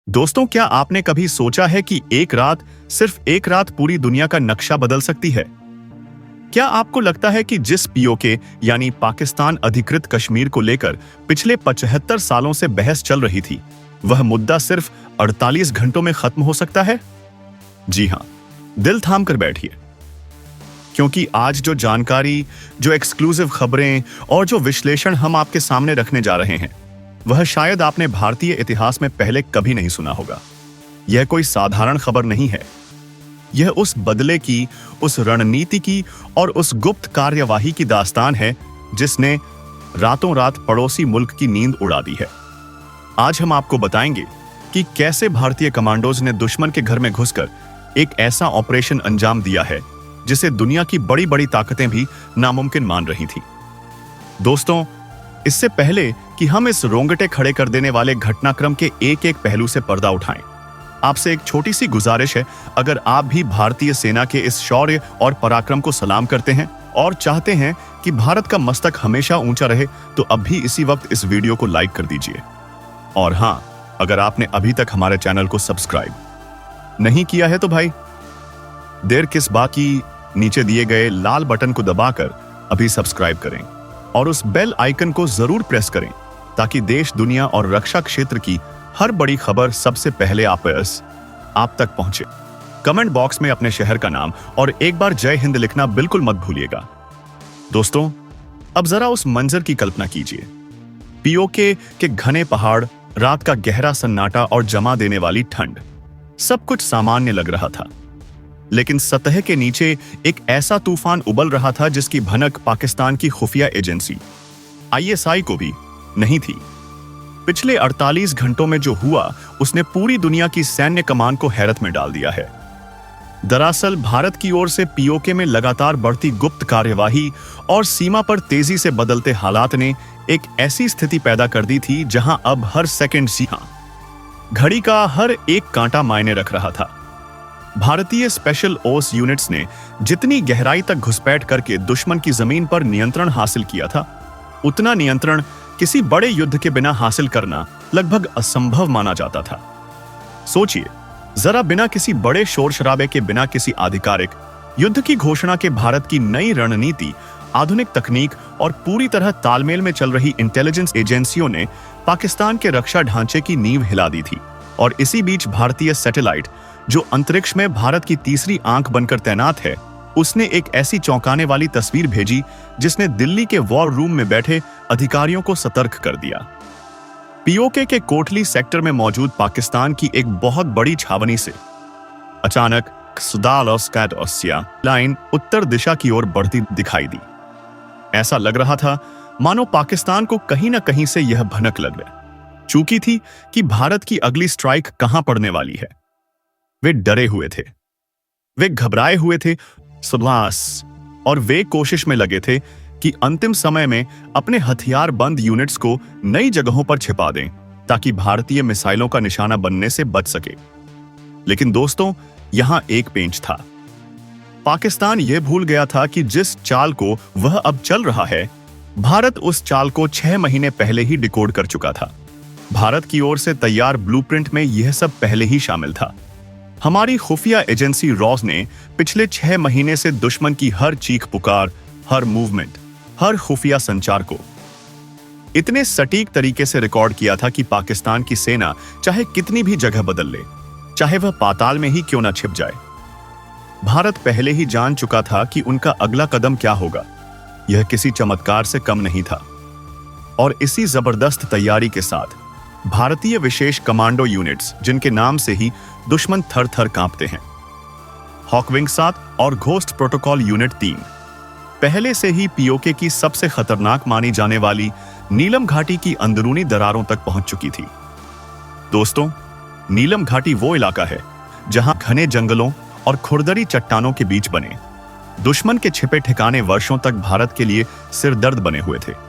दोस्तों, क्या आपने कभी सोचा है कि एक रात, सिर्फ एक रात पूरी दुनिया का नक्शा बदल सकती है? क्या आपको लगता है कि जिस पीओके यानी पाकिस्तान अधिकृत कश्मीर को लेकर पिछले 75 सालों से बहस चल रही थी, वह मुद्दा सिर्फ 48 घंटों में खत्म हो सकता है? जी हां, दिल थाम कर बैठिए, क्योंकि आज जो जानकारी, जो एक्सक्लूसिव खबरें और जो विश्लेषण हम आपके सामने रखने जा रहे हैं, वह शायद आपने भारतीय इतिहास में पहले कभी नहीं सुना होगा। यह कोई साधारण खबर नहीं है। यह उस बदले की, उस रणनीति की और उस गुप्त कार्यवाही की दास्तान है जिसने रातों रात पड़ोसी मुल्क की नींद उड़ा दी है। आज हम आपको बताएंगे कि कैसे भारतीय कमांडोज ने दुश्मन के घर में घुसकर एक ऐसा ऑपरेशन अंजाम दिया है जिसे दुनिया की बड़ी बड़ी ताकतें भी नामुमकिन मान रही थी। दोस्तों, इससे पहले कि हम इस रोंगटे खड़े कर देने वाले घटनाक्रम के एक एक पहलू से पर्दा उठाएं, आपसे एक छोटी सी गुजारिश है। अगर आप भी भारतीय सेना के इस शौर्य और पराक्रम को सलाम करते हैं और चाहते हैं कि भारत का मस्तक हमेशा ऊंचा रहे, तो अब भी इसी वक्त इस वीडियो को लाइक कर दीजिए। और हां, अगर आपने अभी तक हमारे चैनल को सब्सक्राइब नहीं किया है तो भाई देर किस बात की, नीचे दिए गए लाल बटन को दबाकर अभी सब्सक्राइब करें और उस बेल आइकन को जरूर प्रेस करें ताकि देश, दुनिया और रक्षा क्षेत्र की हर बड़ी खबर सबसे पहले आप तक पहुंचे। कमेंट बॉक्स में अपने शहर का नाम और एक बार जय हिंद लिखना बिल्कुल मत भूलिएगा। दोस्तों, अब जरा उस मंजर की कल्पना कीजिए। पीओके के घने पहाड़, रात का गहरा सन्नाटा और जमा देने वाली ठंड, सब कुछ सामान्य लग रहा था। लेकिन सतह के नीचे एक ऐसा तूफान उबल रहा था जिसकी भनक पाकिस्तान की खुफिया एजेंसी आईएसआई को भी नहीं थी। पिछले 48 घंटों में जो हुआ, उसने पूरी दुनिया की सैन्य कमान को हैरत में डाल दिया है। दरअसल भारत की ओर से पीओके में लगातार बढ़ती गुप्त कार्यवाही और सीमा पर तेजी से बदलते हालात ने एक ऐसी स्थिति पैदा कर दी थी जहां अब हर सेकंड घड़ी का हर एक कांटा मायने रख रहा था। भारतीय स्पेशल ओस यूनिट्स ने जितनी गहराई तक घुसपैठ करके दुश्मन की जमीन पर नियंत्रण हासिल किया था, उतना नियंत्रण किसी बड़े युद्ध के बिना हासिल करना लगभग असंभव माना जाता था। सोचिए जरा, बिना किसी बड़े शोर शराबे के, बिना किसी आधिकारिक युद्ध की घोषणा के भारत की नई रणनीति, आधुनिक तकनीक और पूरी तरह तालमेल में चल रही इंटेलिजेंस एजेंसियों ने पाकिस्तान के रक्षा ढांचे की नींव हिला दी थी। और इसी बीच भारतीय सैटेलाइट, जो अंतरिक्ष में भारत की तीसरी आंख बनकर तैनात है, उसने एक ऐसी चौंकाने वाली तस्वीर भेजी जिसने दिल्ली के वॉर रूम में बैठे अधिकारियों को सतर्क कर दिया। पीओके के कोटली सेक्टर में मौजूद पाकिस्तान की एक बहुत बड़ी छावनी से अचानक लाइन उत्तर दिशा की ओर बढ़ती दिखाई दी। ऐसा लग रहा था मानो पाकिस्तान को कहीं ना कहीं से यह भनक लग चुकी थी कि भारत की अगली स्ट्राइक कहां पड़ने वाली है। वे डरे हुए थे, वे घबराए हुए थे और वे कोशिश में लगे थे कि अंतिम समय में अपने हथियार बंद यूनिट्स को नई जगहों पर छिपा दें ताकि भारतीय मिसाइलों का निशाना बनने से बच सके। लेकिन दोस्तों, यहां एक पेंच था। पाकिस्तान यह भूल गया था कि जिस चाल को वह अब चल रहा है, भारत उस चाल को 6 महीने पहले ही डिकोड कर चुका था। भारत की ओर से तैयार ब्लूप्रिंट में यह सब पहले ही शामिल था। हमारी खुफिया एजेंसी रॉस ने पिछले 6 महीने से दुश्मन की हर चीख पुकार, हर मूवमेंट, हर खुफिया संचार को इतने सटीक तरीके से रिकॉर्ड किया था कि पाकिस्तान की सेना चाहे कितनी भी जगह बदल ले, चाहे वह पाताल में ही क्यों ना छिप जाए, भारत पहले ही जान चुका था कि उनका अगला कदम क्या होगा। यह किसी चमत्कार से कम नहीं था। और इसी जबरदस्त तैयारी के साथ भारतीय विशेष कमांडो यूनिट्स, जिनके नाम से ही दुश्मन थर थर कांपते हैं, हॉकविंग 7 और घोस्ट प्रोटोकॉल यूनिट 3, पहले से ही पीओके की सबसे खतरनाक मानी जाने वाली नीलम घाटी की अंदरूनी दरारों तक पहुंच चुकी थी। दोस्तों, नीलम घाटी वो इलाका है जहां घने जंगलों और खुरदरी चट्टानों के बीच बने दुश्मन के छिपे ठिकाने वर्षों तक भारत के लिए सिरदर्द बने हुए थे।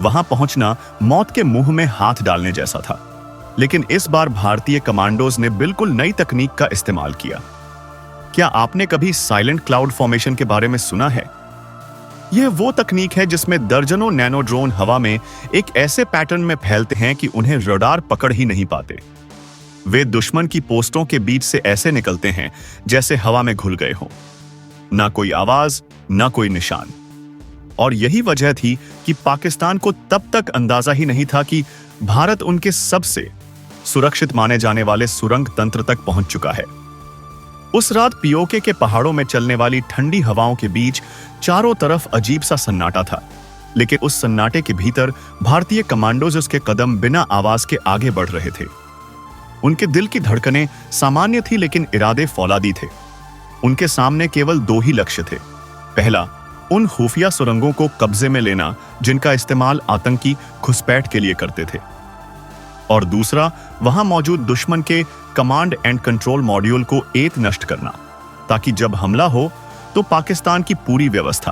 वहां पहुंचना मौत के मुंह में हाथ डालने जैसा था। लेकिन इस बार भारतीय कमांडोज ने बिल्कुल नई तकनीक का इस्तेमाल किया। क्या आपने कभी साइलेंट क्लाउड फॉर्मेशन के बारे में सुना है? यह वो तकनीक है जिसमें दर्जनों नैनो ड्रोन हवा में एक ऐसे पैटर्न में फैलते हैं कि उन्हें रडार पकड़ ही नहीं पाते। वे दुश्मन की पोस्टों के बीच से ऐसे निकलते हैं जैसे हवा में घुल गए हों। ना कोई आवाज, ना कोई निशान। और यही वजह थी कि पाकिस्तान को तब तक अंदाजा ही नहीं था कि भारत उनके सबसे सुरक्षित माने जाने वाले सुरंग तंत्र तक पहुंच चुका है। उस रात पीओके के पहाड़ों में चलने वाली ठंडी हवाओं के बीच चारों तरफ अजीब सा सन्नाटा था, लेकिन उस सन्नाटे के भीतर भारतीय कमांडोज उसके कदम बिना आवाज के आगे बढ़ रहे थे। उनके दिल की धड़कनें सामान्य थी, लेकिन इरादे फौलादी थे। उनके सामने केवल दो ही लक्ष्य थे। पहला, उन खुफिया सुरंगों को कब्जे में लेना जिनका इस्तेमाल आतंकी घुसपैठ के लिए करते थे, और दूसरा, वहां मौजूद दुश्मन के कमांड एंड कंट्रोल मॉड्यूल को एक नष्ट करना, ताकि जब हमला हो तो पाकिस्तान की पूरी व्यवस्था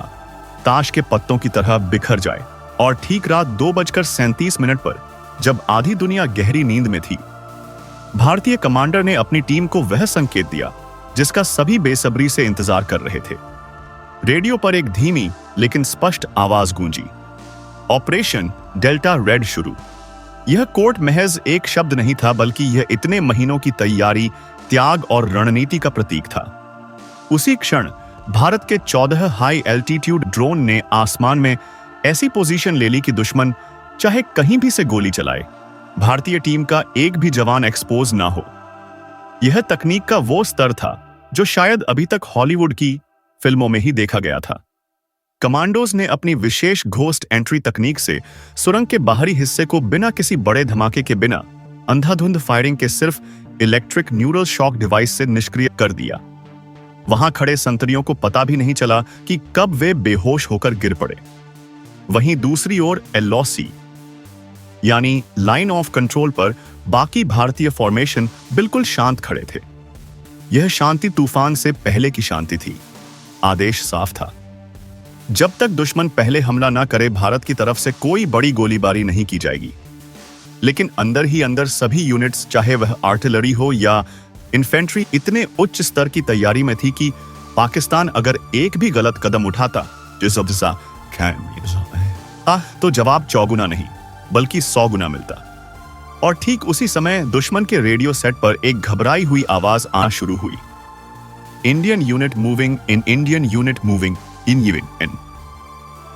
ताश के पत्तों की तरह बिखर जाए। और ठीक रात 2:37 पर, जब आधी दुनिया गहरी नींद में थी, भारतीय कमांडर ने अपनी टीम को वह संकेत दिया जिसका सभी बेसब्री से इंतजार कर रहे थे। रेडियो पर एक धीमी लेकिन स्पष्ट आवाज गूंजी, ऑपरेशन डेल्टा रेड शुरू। यह कोड महज एक शब्द नहीं था, बल्कि यह इतने महीनों की तैयारी, त्याग और रणनीति का प्रतीक था। उसी क्षण भारत के 14 हाई एल्टीट्यूड ड्रोन ने आसमान में ऐसी पोजीशन ले ली कि दुश्मन चाहे कहीं भी से गोली चलाए, भारतीय टीम का एक भी जवान एक्सपोज ना हो। यह तकनीक का वो स्तर था जो शायद अभी तक हॉलीवुड की फिल्मों में ही देखा गया था। कमांडोज ने अपनी विशेष घोस्ट एंट्री तकनीक से सुरंग के बाहरी हिस्से को बिना किसी बड़े धमाके के, बिना अंधाधुंध फायरिंग के, सिर्फ इलेक्ट्रिक न्यूरल शॉक डिवाइस से निष्क्रिय कर दिया। वहां खड़े संतरियों को पता भी नहीं चला कि कब वे बेहोश होकर गिर पड़े। वहीं दूसरी ओर एलओसी यानी लाइन ऑफ कंट्रोल पर बाकी भारतीय फॉर्मेशन बिल्कुल शांत खड़े थे। यह शांति तूफान से पहले की शांति थी। आदेश साफ था, जब तक दुश्मन पहले हमला ना करे, भारत की तरफ से कोई बड़ी गोलीबारी नहीं की जाएगी। लेकिन अंदर ही अंदर सभी यूनिट्स, चाहे वह आर्टिलरी हो या इन्फेंट्री, इतने उच्च स्तर की तैयारी में थी कि पाकिस्तान अगर एक भी गलत कदम उठाता तो जवाब 4 गुना नहीं बल्कि 100 गुना मिलता। और ठीक उसी समय दुश्मन के रेडियो सेट पर एक घबराई हुई आवाज आना शुरू हुई, Indian unit moving in, Indian unit moving in.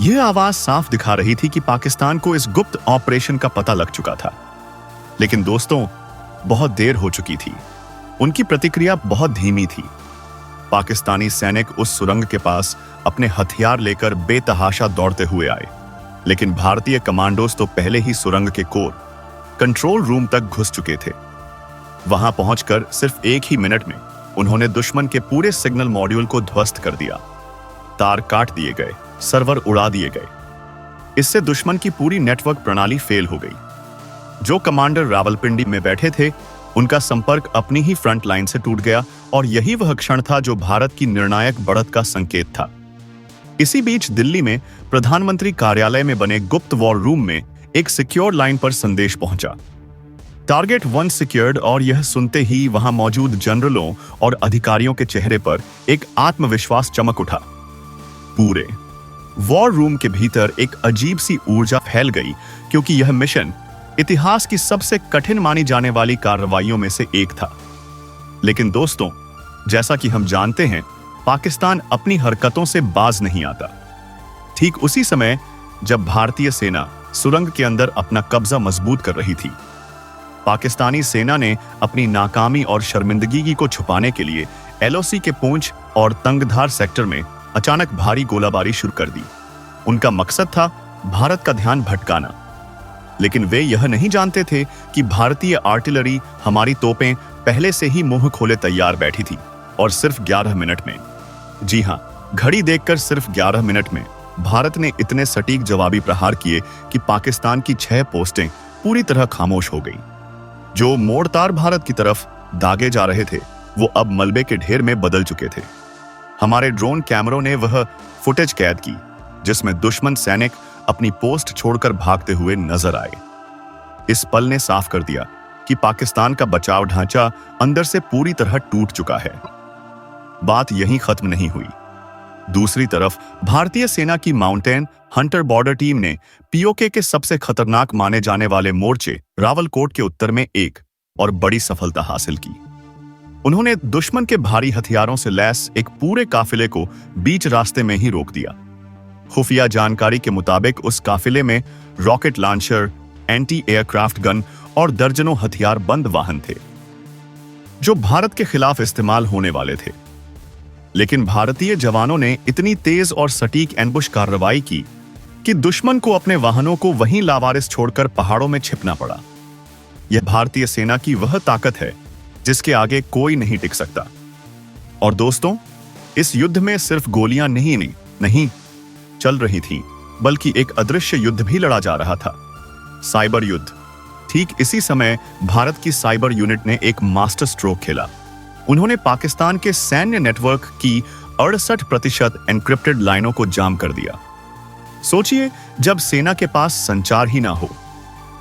यह आवाज साफ दिखा रही थी कि पाकिस्तान को इस गुप्त ऑपरेशन का पता लग चुका था। लेकिन दोस्तों, बहुत देर हो चुकी थी। उनकी प्रतिक्रिया बहुत धीमी थी। पाकिस्तानी सैनिक उस सुरंग के पास अपने हथियार लेकर बेतहाशा दौड़ते हुए आए, लेकिन भारतीय कमांडोज तो पहले ही सुरंग के कोर कंट्रोल रूम तक घुस चुके थे। वहां पहुंचकर सिर्फ एक ही मिनट में उन्होंने दुश्मन के पूरे सिग्नल मॉड्यूल को ध्वस्त कर दिया। तार काट दिए गए, सर्वर उड़ा दिए गए। इससे दुश्मन की पूरी नेटवर्क प्रणाली फेल हो गई। जो कमांडर रावलपिंडी में बैठे थे, उनका संपर्क अपनी ही फ्रंट लाइन से टूट गया, और यही वह क्षण था जो भारत की निर्णायक बढ़त का संकेत था। इसी बीच दिल्ली में प्रधानमंत्री कार्यालय में बने गुप्त वॉर रूम में एक सिक्योर लाइन पर संदेश पहुंचा, टारगेट 1 सिक्योर्ड। और यह सुनते ही वहां मौजूद जनरलों और अधिकारियों के चेहरे पर एक आत्मविश्वास चमक उठा। पूरे वॉर रूम के भीतर एक अजीब सी ऊर्जा फैल गई, क्योंकि यह मिशन इतिहास की सबसे कठिन मानी जाने वाली कार्रवाइयों में से एक था। लेकिन दोस्तों, जैसा कि हम जानते हैं, पाकिस्तान अपनी हरकतों से बाज नहीं आता। ठीक उसी समय जब भारतीय सेना सुरंग के अंदर अपना कब्जा मजबूत कर रही थी, पाकिस्तानी सेना ने अपनी नाकामी और शर्मिंदगी को छुपाने के लिए एलओसी के पूंछ और तंगधार सेक्टर में अचानक भारी गोलाबारी शुरू कर दी। उनका मकसद था भारत का ध्यान भटकाना। लेकिन वे यह नहीं जानते थे कि भारतीय आर्टिलरी, हमारी तोपें पहले से ही मुंह खोले तैयार बैठी थी। और सिर्फ 11 मिनट में, जी हां, घड़ी देखकर सिर्फ 11 मिनट में भारत ने इतने सटीक जवाबी प्रहार किए कि पाकिस्तान की 6 पोस्टें पूरी तरह खामोश हो गई। जो मोर्टार भारत की तरफ दागे जा रहे थे, वो अब मलबे के ढेर में बदल चुके थे। हमारे ड्रोन कैमरों ने वह फुटेज कैद की जिसमें दुश्मन सैनिक अपनी पोस्ट छोड़कर भागते हुए नजर आए। इस पल ने साफ कर दिया कि पाकिस्तान का बचाव ढांचा अंदर से पूरी तरह टूट चुका है। बात यहीं खत्म नहीं हुई। दूसरी तरफ भारतीय सेना की माउंटेन हंटर बॉर्डर टीम ने पीओके के सबसे खतरनाक माने जाने वाले मोर्चे रावलकोट के उत्तर में एक और बड़ी सफलता हासिल की। उन्होंने दुश्मन के भारी हथियारों से लैस एक पूरे काफिले को बीच रास्ते में ही रोक दिया। खुफिया जानकारी के मुताबिक उस काफिले में rocket launcher, anti aircraft gun और दर्जनों हथियारबंद वाहन थे जो भारत के खिलाफ इस्तेमाल होने वाले थे। लेकिन भारतीय जवानों ने इतनी तेज और सटीक एम्बुश कार्रवाई की कि दुश्मन को अपने वाहनों को वहीं लावारिस छोड़कर पहाड़ों में छिपना पड़ा। यह भारतीय सेना की वह ताकत है जिसके आगे कोई नहीं टिक सकता। और दोस्तों, इस युद्ध में सिर्फ गोलियां नहीं चल रही थीं, बल्कि एक अदृश्य युद्ध भी लड़ा जा रहा था, साइबर युद्ध। ठीक इसी समय भारत की साइबर यूनिट ने एक मास्टर स्ट्रोक खेला। उन्होंने पाकिस्तान के सैन्य नेटवर्क की 68% एन्क्रिप्टेड लाइनों को जाम कर दिया। सोचिए, जब सेना के पास संचार ही ना हो,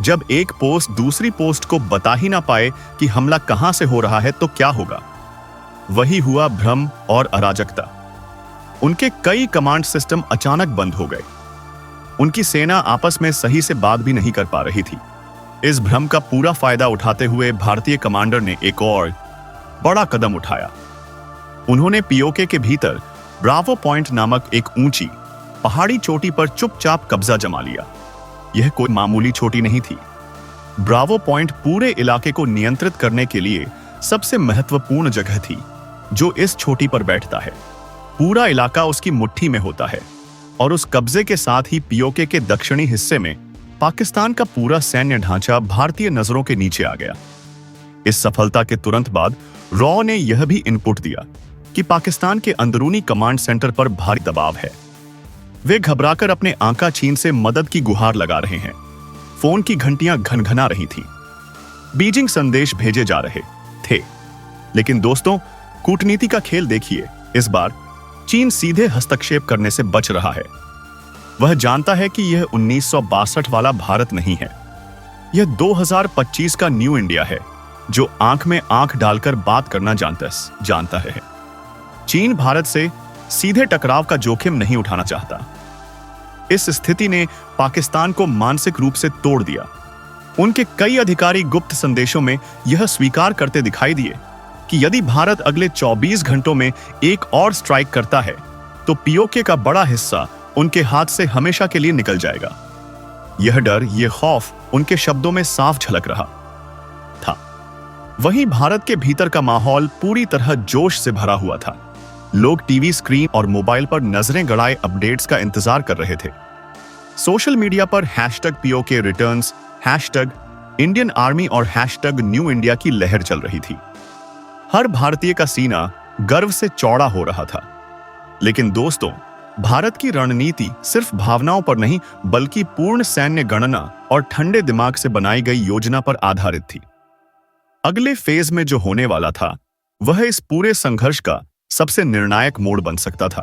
जब एक पोस्ट दूसरी पोस्ट को बता ही ना पाए कि हमला कहां से हो रहा है, तो क्या होगा? वही हुआ भ्रम और अराजकता। उनके कई कमांड सिस्टम अचानक बंद हो गए। उनकी सेना आपस में सही से बात भी नहीं कर पा रही थी। इस भ्रम का पूरा फायदा उठाते हुए भारतीय कमांडर ने एक और बड़ा कदम उठाया। उन्होंने पीओके के भीतर ब्रावो पॉइंट नामक एक ऊंची पहाड़ी चोटी पर चुपचाप कब्जा जमा लिया। यह कोई मामूली चोटी नहीं थी। ब्रावो पॉइंट पूरे इलाके को नियंत्रित करने के लिए सबसे महत्वपूर्ण जगह थी जो इस चोटी पर बैठता है। पूरा इलाका उसकी मुट्ठी में होता है और उस कब्जे के साथ ही पीओके के दक्षिणी हिस्से में पाकिस्तान का पूरा सैन्य ढांचा भारतीय नजरों के नीचे आ गया। इस सफलता के तुरंत बाद रॉ ने यह भी इनपुट दिया कि पाकिस्तान के अंदरूनी कमांड सेंटर पर भारी दबाव है। वे घबराकर अपने आका चीन से मदद की गुहार लगा रहे हैं। फोन की घंटियां घनघना रही थीं। बीजिंग संदेश भेजे जा रहे थे। लेकिन दोस्तों, कूटनीति का खेल देखिए। इस बार चीन सीधे हस्तक्षेप करने से बच रहा है। वह जानता है कि यह 1962 वाला भारत नहीं है। यह 2025 का न्यू इंडिया है जो आंख में आंख डालकर बात करना जानता है। चीन भारत से सीधे टकराव का जोखिम नहीं उठाना चाहता। इस स्थिति ने पाकिस्तान को मानसिक रूप से तोड़ दिया। उनके कई अधिकारी गुप्त संदेशों में यह स्वीकार करते दिखाई दिए कि यदि भारत अगले 24 घंटों में एक और स्ट्राइक करता है तो पीओके का बड़ा हिस्सा उनके हाथ से हमेशा के लिए निकल जाएगा। यह डर, यह खौफ उनके शब्दों में साफ झलक रहा था। वहीं भारत के भीतर का माहौल पूरी तरह जोश से भरा हुआ था। लोग टीवी स्क्रीन और मोबाइल पर नजरें गड़ाए अपडेट्स का इंतजार कर रहे थे। सोशल मीडिया पर #POK रिटर्न्स, #इंडियन आर्मी और #न्यू इंडिया की लहर चल रही थी। हर भारतीय का सीना गर्व से चौड़ा हो रहा था। लेकिन दोस्तों, भारत की रणनीति सिर्फ भावनाओं पर नहीं बल्कि पूर्ण सैन्य गणना और ठंडे दिमाग से बनाई गई योजना पर आधारित थी। अगले फेज में जो होने वाला था वह इस पूरे संघर्ष का सबसे निर्णायक मोड़ बन सकता था,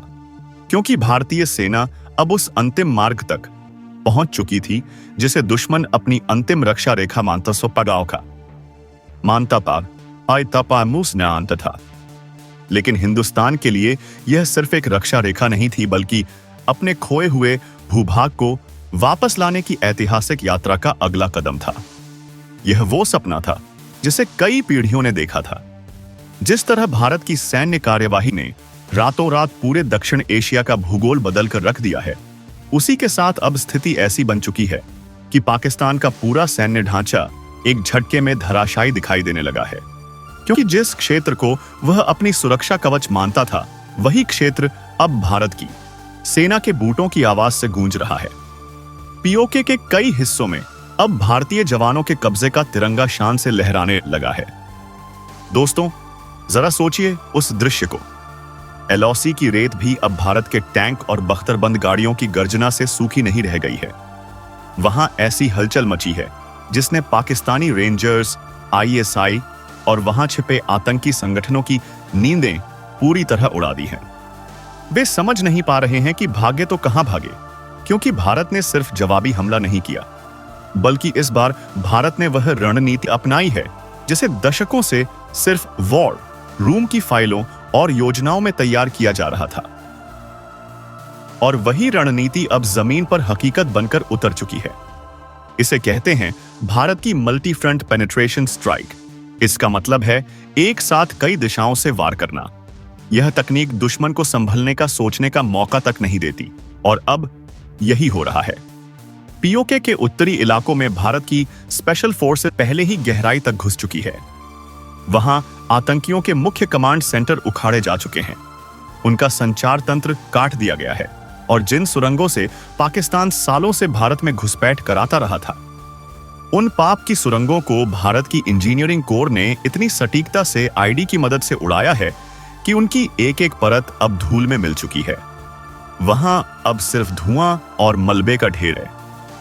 क्योंकि भारतीय सेना अब उस अंतिम मार्ग तक पहुंच चुकी थी जिसे दुश्मन अपनी अंतिम रक्षा रेखा मानता था। लेकिन हिंदुस्तान के लिए यह सिर्फ एक रक्षा रेखा नहीं थी, बल्कि अपने खोए हुए भूभाग को वापस लाने की ऐतिहासिक यात्रा का अगला कदम था। यह वो सपना था जिसे कई पीढ़ियों ने देखा था। जिस तरह भारत की सैन्य कार्यवाही ने रातों रात पूरे दक्षिण एशिया का भूगोल बदलकर रख दिया है, उसी के साथ अब स्थिति ऐसी बन चुकी है कि पाकिस्तान का पूरा सैन्य ढांचा एक झटके में धराशायी दिखाई देने लगा है। क्योंकि जिस क्षेत्र को वह अपनी सुरक्षा कवच मानता था, वही क्षेत्र अब भारत की सेना के बूटों की आवाज से गूंज रहा है। पीओके के कई हिस्सों में अब भारतीय जवानों के कब्जे का तिरंगा शान से लहराने लगा है। दोस्तों, जरा सोचिए उस दृश्य को। एलओसी की रेत भी अब भारत के टैंक और बख्तरबंद गाड़ियों की गर्जना से सूखी नहीं रह गई है। वहां ऐसी हलचल मची है जिसने पाकिस्तानी रेंजर्स, ISI और वहां छिपे आतंकी संगठनों की नींदें पूरी तरह उड़ा दी हैं। वे समझ नहीं पा रहे हैं कि भागे तो कहां भागे, क्योंकि भारत ने सिर्फ जवाबी हमला नहीं किया, बल्कि इस बार भारत ने वह रणनीति अपनाई है जिसे दशकों से सिर्फ वॉर रूम की फाइलों और योजनाओं में तैयार किया जा रहा था। और वही रणनीति अब जमीन पर हकीकत बनकर उतर चुकी है। इसे कहते हैं भारत की मल्टी फ्रंट पेनिट्रेशन स्ट्राइक, इसका मतलब है एक साथ कई दिशाओं से वार करना। यह तकनीक दुश्मन को संभलने का, सोचने का मौका तक नहीं देती, और अब यही हो रहा है। पीओके के उत्तरी इलाकों में भारत की स्पेशल फोर्सेस पहले ही गहराई तक घुस चुकी है। वहां आतंकियों के मुख्य कमांड सेंटर उखाड़े जा चुके हैं, उनका संचार तंत्र काट दिया गया है, और जिन सुरंगों से पाकिस्तान सालों से भारत में घुसपैठ कराता रहा था, उन पाप की सुरंगों को भारत की इंजीनियरिंग कोर ने इतनी सटीकता से आईडी की मदद से उड़ाया है कि उनकी एक एक परत अब धूल में मिल चुकी है। वहां अब सिर्फ धुआं और मलबे का ढेर है,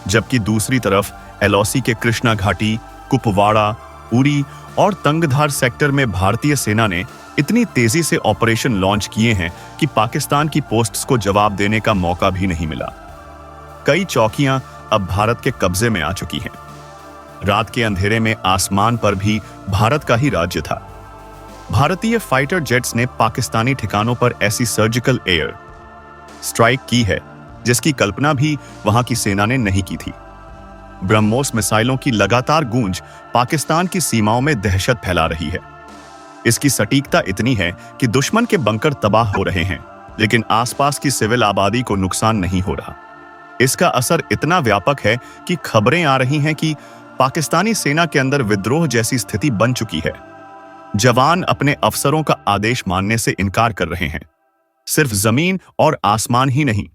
जबकि दूसरी तरफ एलओसी के कृष्णा घाटी, कुपवाड़ा, उरी और तंगधार सेक्टर में भारतीय सेना ने इतनी तेजी से ऑपरेशन लॉन्च किए हैं कि पाकिस्तान की पोस्ट्स को जवाब देने का मौका भी नहीं मिला। कई चौकियां अब भारत के कब्जे में आ चुकी हैं। रात के अंधेरे में आसमान पर भी भारत का ही राज्य था। भारतीय फाइटर जेट्स ने पाकिस्तानी ठिकानों पर ऐसी सर्जिकल एयर स्ट्राइक की है जिसकी कल्पना भी वहां की सेना ने नहीं की थी। ब्रह्मोस मिसाइलों की लगातार गूंज पाकिस्तान की सीमाओं में दहशत फैला रही है। इसकी सटीकता इतनी है कि दुश्मन के बंकर तबाह हो रहे हैं, लेकिन आसपास की सिविल आबादी को नुकसान नहीं हो रहा। इसका असर इतना व्यापक है कि खबरें आ रही हैं कि पाकिस्तानी सेना के अंदर विद्रोह जैसी स्थिति बन चुकी है। जवान अपने अफसरों का आदेश मानने से इनकार कर रहे हैं। सिर्फ जमीन और आसमान ही नहीं,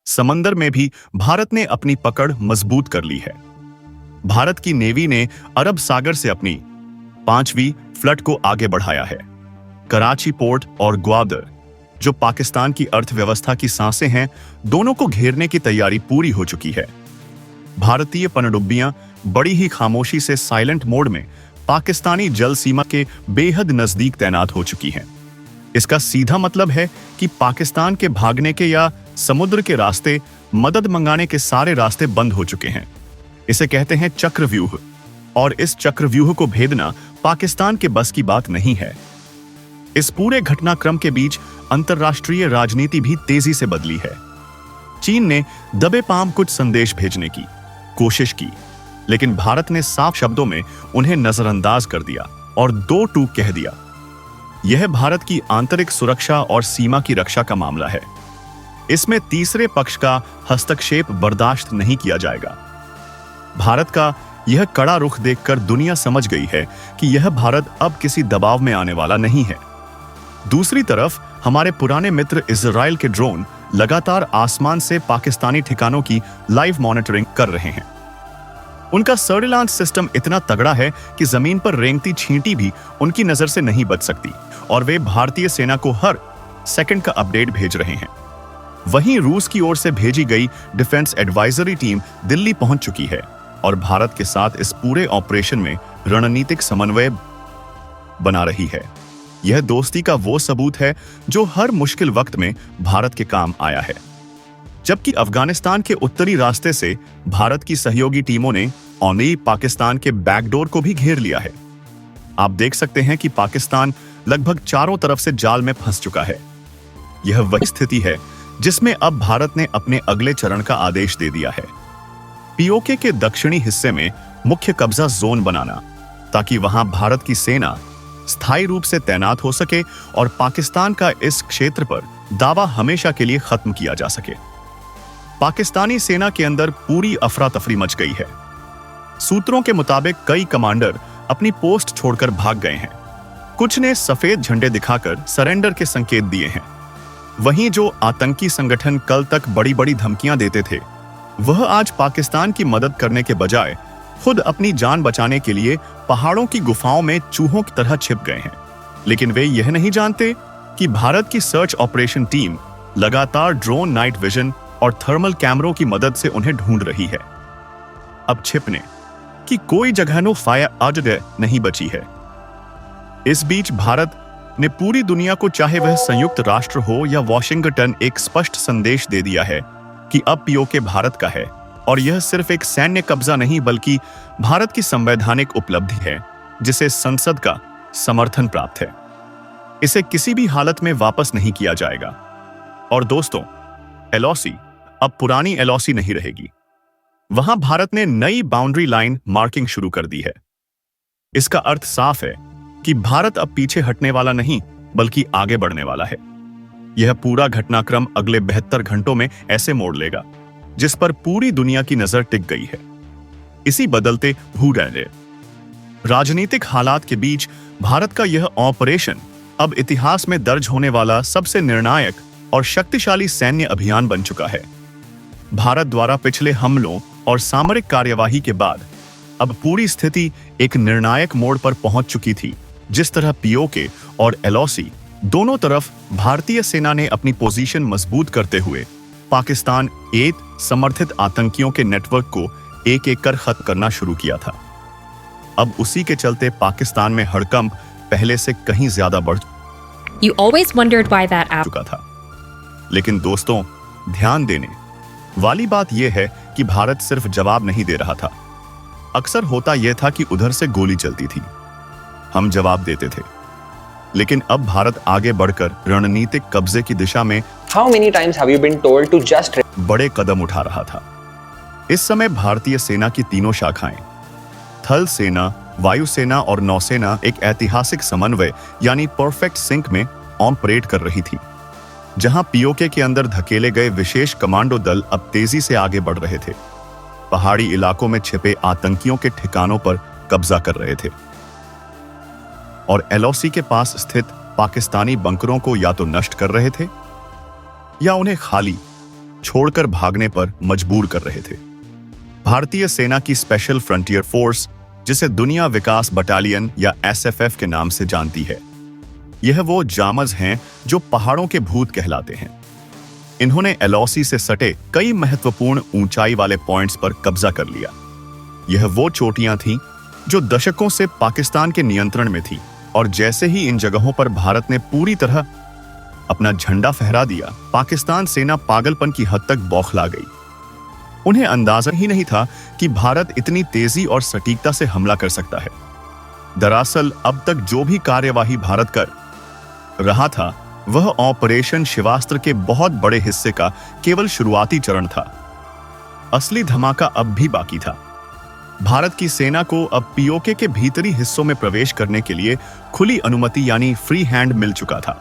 समंदर में भी भारत ने अपनी पकड़ मजबूत कर ली है। भारत की नेवी ने अरब सागर से अपनी 5वीं फ्लट को आगे बढ़ाया है। कराची पोर्ट और ग्वादर, जो पाकिस्तान की अर्थव्यवस्था की सांसें हैं, दोनों को घेरने की तैयारी पूरी हो चुकी है। भारतीय पनडुब्बियां बड़ी ही खामोशी से साइलेंट मोड में पाकिस्तानी जल सीमा के बेहद नजदीक तैनात हो चुकी हैं। इसका सीधा मतलब है कि पाकिस्तान के भागने के या समुद्र के रास्ते, मदद मंगाने के सारे रास्ते बंद हो चुके हैं। इसे कहते हैं चक्रव्यूह, और इस चक्रव्यूह को भेदना पाकिस्तान के बस की बात नहीं है। इस पूरे घटनाक्रम के बीच अंतर्राष्ट्रीय राजनीति भी तेजी से बदली है। चीन ने दबे पांव कुछ संदेश भेजने की कोशिश की, लेकिन भारत ने साफ शब्दों में उन्हें नजरअंदाज कर दिया और दो टूक कह दिया। यह भारत की आंतरिक सुरक्षा और सीमा की रक्षा का मामला है। इसमें तीसरे पक्ष का हस्तक्षेप बर्दाश्त नहीं किया जाएगा। भारत का यह कड़ा रुख देखकर दुनिया समझ गई है कि यह भारत अब किसी दबाव में आने वाला नहीं है। दूसरी तरफ हमारे पुराने मित्र इजराइल के ड्रोन लगातार आसमान से पाकिस्तानी ठिकानों की लाइव मॉनिटरिंग कर रहे हैं। उनका सर्विलांस सिस्टम इतना तगड़ा है कि जमीन पर रेंगती छींटी भी उनकी नजर से नहीं बच सकती, और वे भारतीय सेना को हर सेकंड का अपडेट भेज रहे हैं। वहीं रूस की ओर से भेजी गई डिफेंस एडवाइजरी टीम दिल्ली पहुंच चुकी है और भारत के साथ इस पूरे ऑपरेशन में रणनीतिक समन्वय बना रही है। यह दोस्ती का वो सबूत है जो हर मुश्किल वक्त में भारत के काम आया है। जबकि अफगानिस्तान के उत्तरी रास्ते से भारत की सहयोगी टीमों ने औनी पाकिस्तान के बैकडोर को भी घेर लिया है। आप देख सकते हैं कि पाकिस्तान लगभग चारों तरफ से जाल में फंस चुका है। यह वही स्थिति है जिसमें अब भारत ने अपने अगले चरण का आदेश दे दिया है। पीओके के दक्षिणी हिस्से में मुख्य कब्जा जोन बनाना, ताकि वहां भारत की सेना स्थायी रूप से तैनात हो सके और पाकिस्तान का इस क्षेत्र पर दावा हमेशा के लिए खत्म किया जा सके। पाकिस्तानी सेना के अंदर पूरी अफरा तफरी मच गई है। सूत्रों के मुताबिक कई कमांडर अपनी पोस्ट छोड़कर भाग गए हैं। कुछ ने सफेद झंडे दिखाकर सरेंडर के संकेत दिए हैं। वहीं जो आतंकी संगठन कल तक बड़ी बड़ी धमकियां देते थे, वह आज पाकिस्तान की मदद करने के बजाय खुद अपनी जान बचाने के लिए पहाड़ों की गुफाओं में चूहों की तरह छिप गए हैं। लेकिन वे यह नहीं जानते कि भारत की सर्च ऑपरेशन टीम लगातार ड्रोन, नाइट विजन और थर्मल कैमरों की मदद से उन्हें ढूंढ रही है। अब छिपने की कोई जगह नो फायर अजगह नहीं बची है। इस बीच भारत ने पूरी दुनिया को, चाहे वह संयुक्त राष्ट्र हो या वॉशिंगटन, एक स्पष्ट संदेश दे दिया है कि अब पीओके भारत का है, और यह सिर्फ एक सैन्य कब्जा नहीं बल्कि भारत की संवैधानिक उपलब्धि है जिसे संसद का समर्थन प्राप्त है। इसे किसी भी हालत में वापस नहीं किया जाएगा। और दोस्तों, एलओसी अब पुरानी एलओसी नहीं रहेगी। वहां भारत ने नई बाउंड्री लाइन मार्किंग शुरू कर दी है। इसका अर्थ साफ है कि भारत अब पीछे हटने वाला नहीं बल्कि आगे बढ़ने वाला है। यह पूरा घटनाक्रम अगले 72 घंटों में ऐसे मोड़ लेगा जिस पर पूरी दुनिया की नजर टिक गई है। इसी बदलते राजनीतिक हालात के बीच भारत का यह ऑपरेशन अब इतिहास में दर्ज होने वाला सबसे निर्णायक और शक्तिशाली सैन्य अभियान बन चुका है। भारत द्वारा पिछले हमलों और सामरिक कार्यवाही के बाद अब पूरी स्थिति एक निर्णायक मोड़ पर पहुंच चुकी थी। जिस तरह पीओके और एलओसी दोनों तरफ भारतीय सेना ने अपनी पोजीशन मजबूत करते हुए पाकिस्तान समर्थित आतंकियों के नेटवर्क को एक एक कर खत्म करना शुरू किया था। अब उसी के चलते पाकिस्तान में हड़कंप पहले से कहीं ज्यादा बढ़ चुका था। लेकिन दोस्तों, ध्यान देने वाली बात यह है कि भारत सिर्फ जवाब नहीं दे रहा था। अक्सर होता यह था कि उधर से गोली चलती थी, हम जवाब देते थे, लेकिन अब भारत आगे बढ़कर रणनीतिक कब्जे की दिशा में बड़े कदम उठा रहा था। इस समय भारतीय सेना की तीनों शाखाएं थल सेना, वायुसेना और नौसेना एक ऐतिहासिक समन्वय यानी परफेक्ट सिंक में ऑपरेट कर रही थी, जहां पीओके के अंदर धकेले गए विशेष कमांडो दल अब तेजी से आगे बढ़ रहे थे, पहाड़ी इलाकों में छिपे आतंकियों के ठिकानों पर कब्जा कर रहे थे और एलओसी के पास स्थित पाकिस्तानी बंकरों को या तो नष्ट कर रहे थे या उन्हें खाली छोड़कर भागने पर मजबूर कर रहे थे। भारतीय सेना की स्पेशल फ्रंटियर फोर्स, जिसे दुनिया विकास बटालियन या एसएफएफ के नाम से जानती है, यह वो जामज हैं जो पहाड़ों के भूत कहलाते हैं। इन्होंने एलओसी से सटे कई महत्वपूर्ण ऊंचाई वाले पॉइंट्स पर कब्जा कर लिया। यह वो चोटियां थीं जो दशकों से पाकिस्तान के नियंत्रण में थी, और जैसे ही इन जगहों पर भारत ने पूरी तरह अपना झंडा फहरा दिया, पाकिस्तान सेना पागलपन की हद तक बौखला गई। उन्हें अंदाजा ही नहीं था कि भारत इतनी तेजी और सटीकता से हमला कर सकता है। दरअसल अब तक जो भी कार्यवाही भारत कर रहा था वह ऑपरेशन शिवास्त्र के बहुत बड़े हिस्से का केवल शुरुआती चरण था। असली धमाका अब भी बाकी था। भारत की सेना को अब पीओके के भीतरी हिस्सों में प्रवेश करने के लिए खुली अनुमति यानी फ्री हैंड मिल चुका था।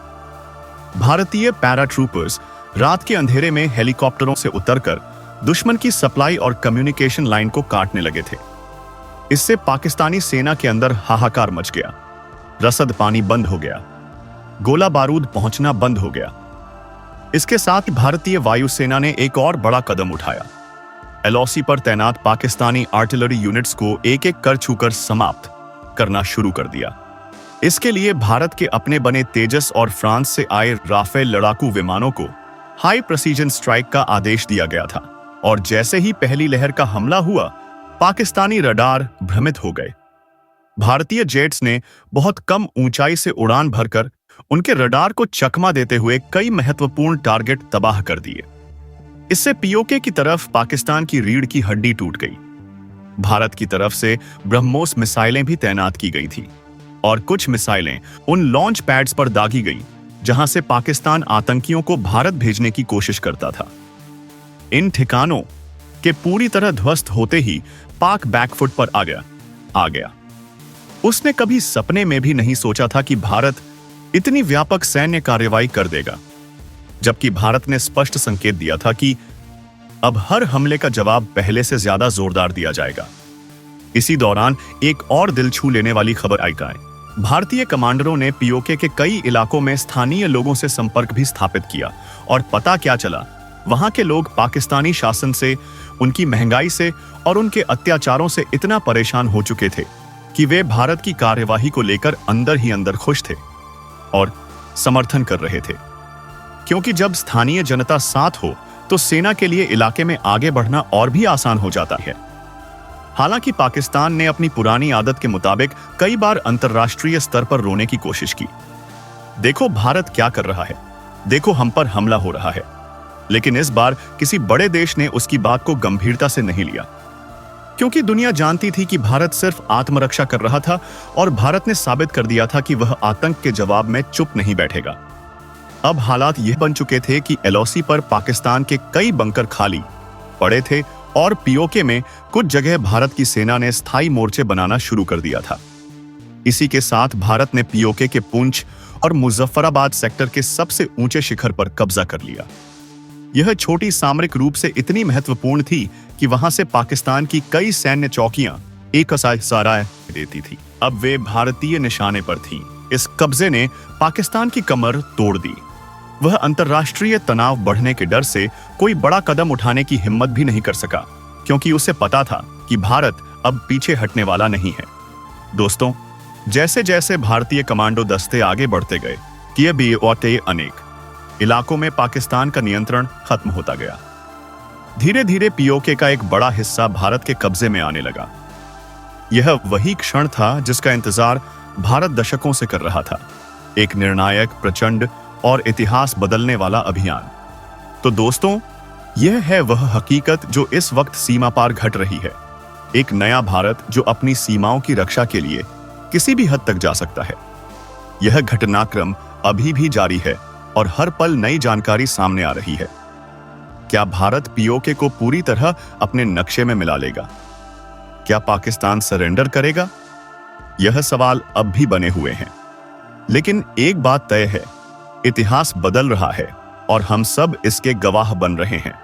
भारतीय पैराट्रूपर्स रात के अंधेरे में हेलीकॉप्टरों से उतरकर दुश्मन की सप्लाई और कम्युनिकेशन लाइन को काटने लगे थे। इससे पाकिस्तानी सेना के अंदर हाहाकार मच गया। रसद पानी बंद हो गया, गोला बारूद पहुंचना बंद हो गया। इसके साथ ही भारतीय वायुसेना ने एक और बड़ा कदम उठाया। एलओसी पर तैनात पाकिस्तानी आर्टिलरी यूनिट्स को एक एक कर छूकर समाप्त करना शुरू कर दिया। इसके लिए भारत के अपने बने तेजस और फ्रांस से आए राफेल लड़ाकू विमानों को हाई प्रेसिजन स्ट्राइक का आदेश दिया गया था, और जैसे ही पहली लहर का हमला हुआ, पाकिस्तानी रडार भ्रमित हो गए। भारतीय जेट्स ने बहुत कम ऊंचाई से उड़ान भरकर उनके रडार को चकमा देते हुए कई महत्वपूर्ण टारगेट तबाह कर दिए। इससे पीओके की तरफ पाकिस्तान की रीढ़ की हड्डी टूट गई। भारत की तरफ से ब्रह्मोस मिसाइलें भी तैनात की गई थी, और कुछ मिसाइलें उन लॉन्च पैड्स पर दागी गई जहां से पाकिस्तान आतंकियों को भारत भेजने की कोशिश करता था। इन ठिकानों के पूरी तरह ध्वस्त होते ही पाक बैकफुट पर आ गया। उसने कभी सपने में भी नहीं सोचा था कि भारत इतनी व्यापक सैन्य कार्रवाई कर देगा, जबकि भारत ने स्पष्ट संकेत दिया था कि अब हर हमले का जवाब पहले से ज्यादा जोरदार दिया जाएगा। इसी दौरान एक और दिल छू लेने वाली खबर आई। भारतीय कमांडरों ने पीओके के कई इलाकों में स्थानीय लोगों से संपर्क भी स्थापित किया, और पता क्या चला, वहां के लोग पाकिस्तानी शासन से, उनकी महंगाई से और उनके अत्याचारों से इतना परेशान हो चुके थे कि वे भारत की कार्यवाही को लेकर अंदर ही अंदर खुश थे और समर्थन कर रहे थे, क्योंकि जब स्थानीय जनता साथ हो तो सेना के लिए इलाके में आगे बढ़ना और भी आसान हो जाता है। हालांकि पाकिस्तान ने अपनी पुरानी आदत के मुताबिक कई बार अंतर्राष्ट्रीय स्तर पर रोने की कोशिश की। देखो भारत क्या कर रहा है, देखो हम पर हमला हो रहा है। लेकिन इस बार किसी बड़े देश ने उसकी बात को गंभीरता से नहीं लिया, क्योंकि दुनिया जानती थी कि भारत सिर्फ आत्मरक्षा कर रहा था, और भारत ने साबित कर दिया था कि वह आतंक के जवाब में चुप नहीं बैठेगा। अब हालात यह बन चुके थे कि एलओसी पर पाकिस्तान के कई बंकर खाली पड़े थे, और पीओके में कुछ जगह भारत की सेना ने स्थायी मोर्चे बनाना शुरू कर दिया था। इसी के साथ भारत ने पीओके के पुंछ और मुजफ्फराबाद सेक्टर के सबसे ऊंचे शिखर पर कब्जा कर लिया। यह छोटी सामरिक रूप से इतनी महत्वपूर्ण थी कि वहां से पाकिस्तान की कई सैन्य चौकियां एक सराय देती थी। अब वे भारतीय निशाने पर थीं। इस कब्जे ने पाकिस्तान की कमर तोड़ दी। वह अंतर्राष्ट्रीय तनाव बढ़ने के डर से कोई बड़ा कदम उठाने की हिम्मत भी नहीं कर सका, क्योंकि उसे पता था कि भारत अब पीछे हटने वाला नहीं है। दोस्तों, जैसे जैसे भारतीय कमांडो दस्ते आगे बढ़ते गए, अनेक इलाकों में पाकिस्तान का नियंत्रण खत्म होता गया। धीरे धीरे पीओके का एक बड़ा हिस्सा भारत के कब्जे में आने लगा। यह वही क्षण था जिसका इंतजार भारत दशकों से कर रहा था, एक निर्णायक, प्रचंड और इतिहास बदलने वाला अभियान। तो दोस्तों, यह है वह हकीकत जो इस वक्त सीमा पार घट रही है। एक नया भारत जो अपनी सीमाओं की रक्षा के लिए किसी भी हद तक जा सकता है। यह घटनाक्रम अभी भी जारी है और हर पल नई जानकारी सामने आ रही है। क्या भारत पीओके को पूरी तरह अपने नक्शे में मिला लेगा? क्या पाकिस्तान सरेंडर करेगा? यह सवाल अब भी बने हुए हैं। लेकिन एक बात तय है, इतिहास बदल रहा है और हम सब इसके गवाह बन रहे हैं।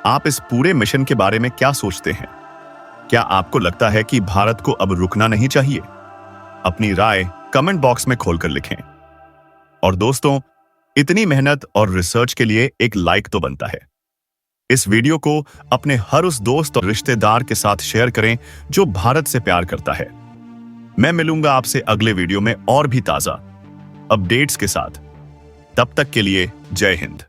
आप इस पूरे मिशन के बारे में क्या सोचते हैं? क्या आपको लगता है कि भारत को अब रुकना नहीं चाहिए? अपनी राय कमेंट बॉक्स में खोलकर लिखें। और दोस्तों, इतनी मेहनत और रिसर्च के लिए एक लाइक तो बनता है। इस वीडियो को अपने हर उस दोस्त और रिश्तेदार के साथ शेयर करें जो भारत से प्यार करता है। मैं मिलूंगा आपसे अगले वीडियो में और भी ताजा अपडेट्स के साथ। तब तक के लिए जय हिंद।